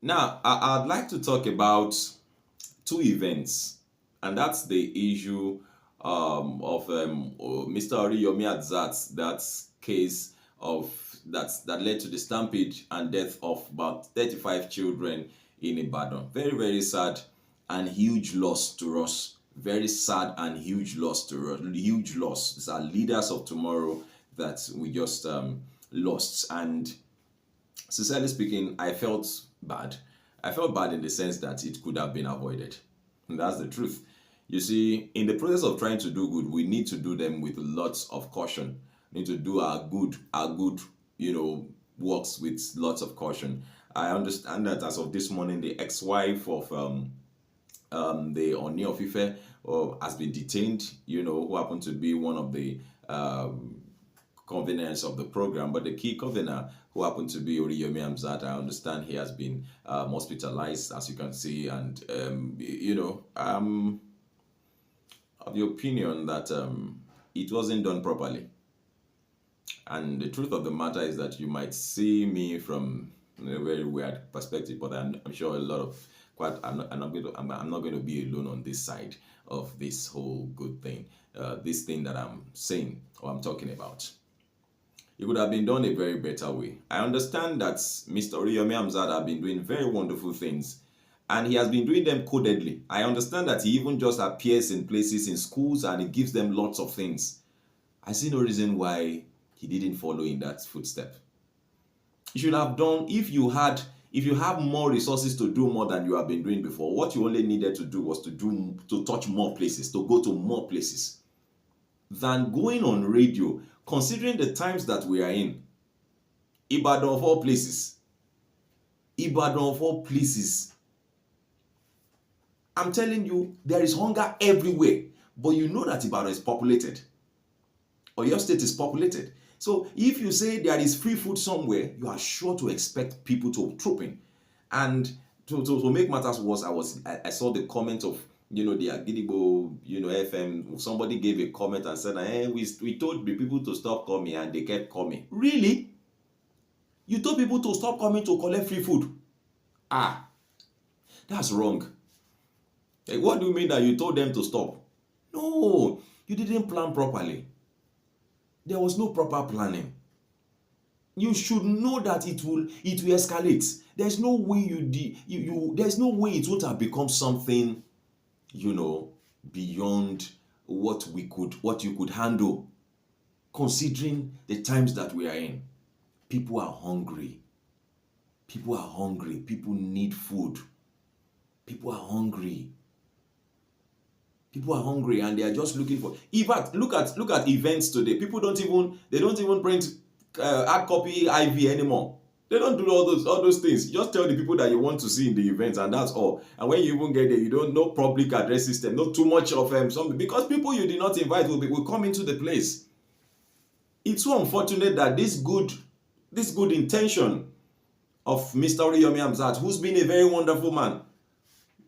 Now, I'd like to talk about two events, and that's the issue of Mr. Oriyomo Hamzat, that case of that led to the stampede and death of about 35 children in Ibadan. Very, very sad and huge loss to us. Very sad and huge loss to us. Huge loss. These are leaders of tomorrow that we just lost. And sincerely speaking, I felt bad. I felt bad in the sense that it could have been avoided. And that's the truth. You see, in the process of trying to do good, we need to do them with lots of caution. We need to do our good, works with lots of caution. I understand that as of this morning, the ex-wife of the Oni of Ife has been detained. Who happened to be one of the conveners of the program, but the key convener, who happened to be Oriyomo Hamzat, I understand he has been hospitalized, as you can see, and of the opinion that it wasn't done properly. And the truth of the matter is that you might see me from a very weird perspective, but I'm sure a lot of quite I'm not going to be alone on this side of this whole good thing, this thing that I'm saying or I'm talking about. It would have been done a very better way. I understand that Mr. Oriyomo Hamzat have been doing very wonderful things, and he has been doing them codedly. I understand that he even just appears in places in schools and he gives them lots of things. I see no reason why he didn't follow in that footstep. You should have done, if you have more resources to do more than you have been doing before, what you only needed to do was to touch more places, to go to more places than going on radio, considering the times that we are in. Ibadan of all places. Ibadan of all places. I'm telling you, there is hunger everywhere. But you know that Ibadan is populated. Or your state is populated. So if you say there is free food somewhere, you are sure to expect people to troop in. And to make matters worse, I saw the comment of the Agidigbo, FM. Somebody gave a comment and said, we told the people to stop coming and they kept coming. Really? You told people to stop coming to collect free food? Ah, that's wrong. Like, what do you mean that you told them to stop? No, you didn't plan properly. There was no proper planning. You should know that it will escalate. There's no way there's no way it would have become something, beyond what you could handle, considering the times that we are in. People are hungry. People are hungry. People need food. People are hungry. People are hungry and they are just looking for. In fact, look at events today. People don't even print hard copy IV anymore. They don't do all those things. Just tell the people that you want to see in the event, and that's all. And when you even get there, you don't know public address system, not too much of something, because people you did not invite will come into the place. It's so unfortunate that this good intention of Mr. Oriyomo Hamzat, who's been a very wonderful man,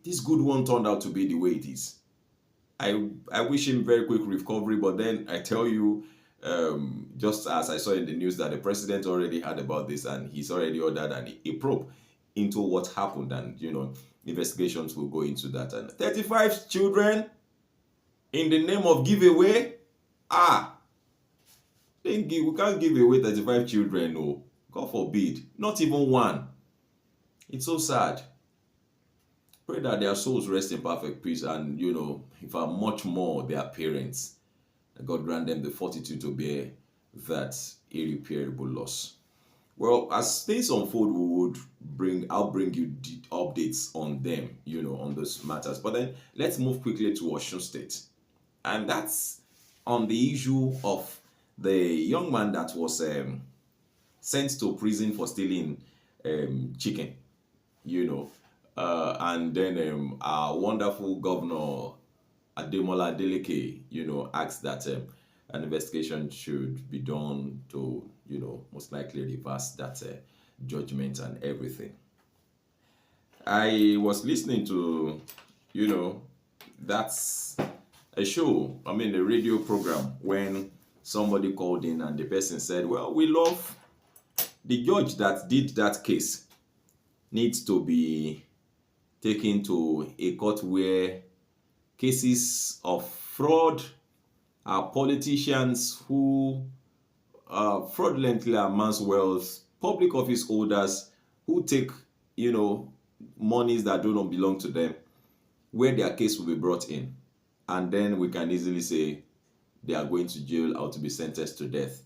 this good one turned out to be the way it is. I wish him very quick recovery, but then I tell you, just as I saw in the news that the president already heard about this and he's already ordered a probe into what happened, and investigations will go into that. And 35 children in the name of giveaway. We can't give away 35 children. No, God forbid, not even one. It's so sad. Pray that their souls rest in perfect peace, and if are much more their parents, God grant them the fortitude to bear that irreparable loss. Well, as things unfold, I'll bring you updates on them, on those matters. But then let's move quickly to Osun State, and that's on the issue of the young man that was sent to prison for stealing chicken. And then our wonderful governor Ademola Adeleke, asked that an investigation should be done to, most likely reverse that judgment and everything. I was listening to, that's a show, a radio program, when somebody called in and the person said, well, we love the judge that did that case. needs to be taken to a court where cases of fraud, politicians who fraudulently amass wealth, public office holders who take, monies that do not belong to them, where their case will be brought in. And then we can easily say they are going to jail or to be sentenced to death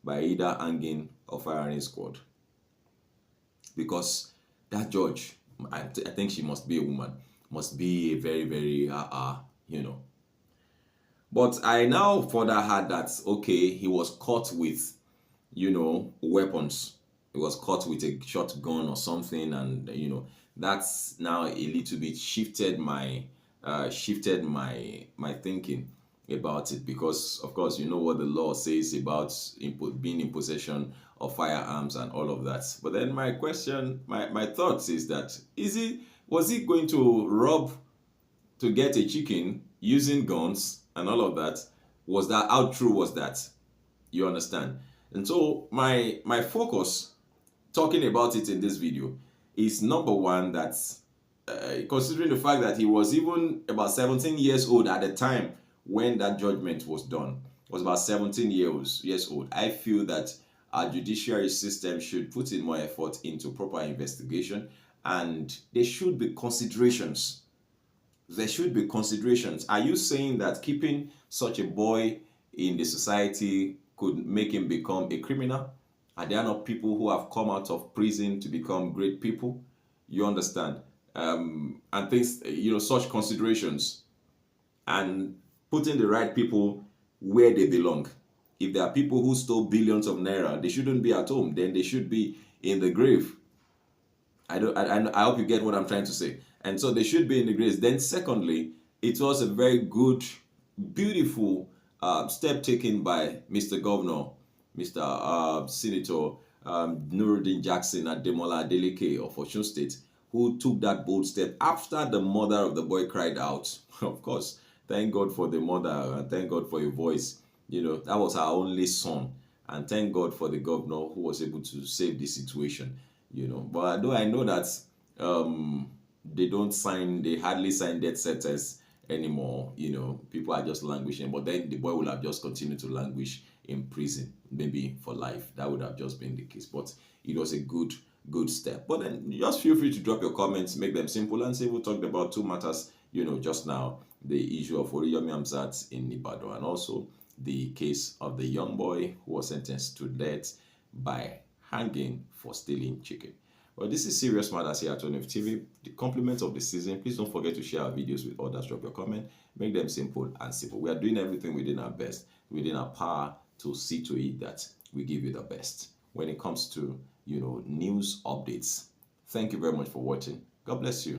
by either hanging or firing squad. Because that judge, I think she must be a woman, must be a very, very, But I now further heard that, okay, he was caught with, weapons. He was caught with a shotgun or something, and that's now a little bit shifted my thinking about it, because of course you know what the law says about being in possession of firearms and all of that. But then my question, my thoughts is that was he going to rob to get a chicken using guns and all of that? Was that how true was that? You understand? And so my focus talking about it in this video is number one, that considering the fact that he was even about 17 years old at the time when that judgment was done, was about 17 years old. I feel that our judiciary system should put in more effort into proper investigation, and there should be considerations. There should be considerations. Are you saying that keeping such a boy in the society could make him become a criminal? Are there not people who have come out of prison to become great people? You understand? And things, such considerations, and putting the right people where they belong. If there are people who stole billions of naira, they shouldn't be at home. Then they should be in the grave. I hope you get what I'm trying to say. And so they should be in the grave. Then secondly, it was a very good, beautiful step taken by Mr. Governor, Mr. Senator Nuruddin Jackson Ademola Adeleke of Osun State, who took that bold step after the mother of the boy cried out. Of course, thank God for the mother, and thank God for your voice. That was our only son. And thank God for the governor who was able to save the situation. But though I know that they hardly sign death sentence anymore. People are just languishing. But then the boy will have just continued to languish in prison, maybe for life. That would have just been the case. But it was a good step. But then just feel free to drop your comments, make them simple, and say we talked about two matters, just now: the issue of Oriyomo Hamzat in Ibadan, and also the case of the young boy who was sentenced to death by hanging for stealing chicken. Well, this is Serious Matters here at ONF TV. The compliments of the season. Please don't forget to share our videos with others. Drop your comment. Make them simple and simple. We are doing everything within our best, within our power, to see to it that we give you the best when it comes to, news updates. Thank you very much for watching. God bless you.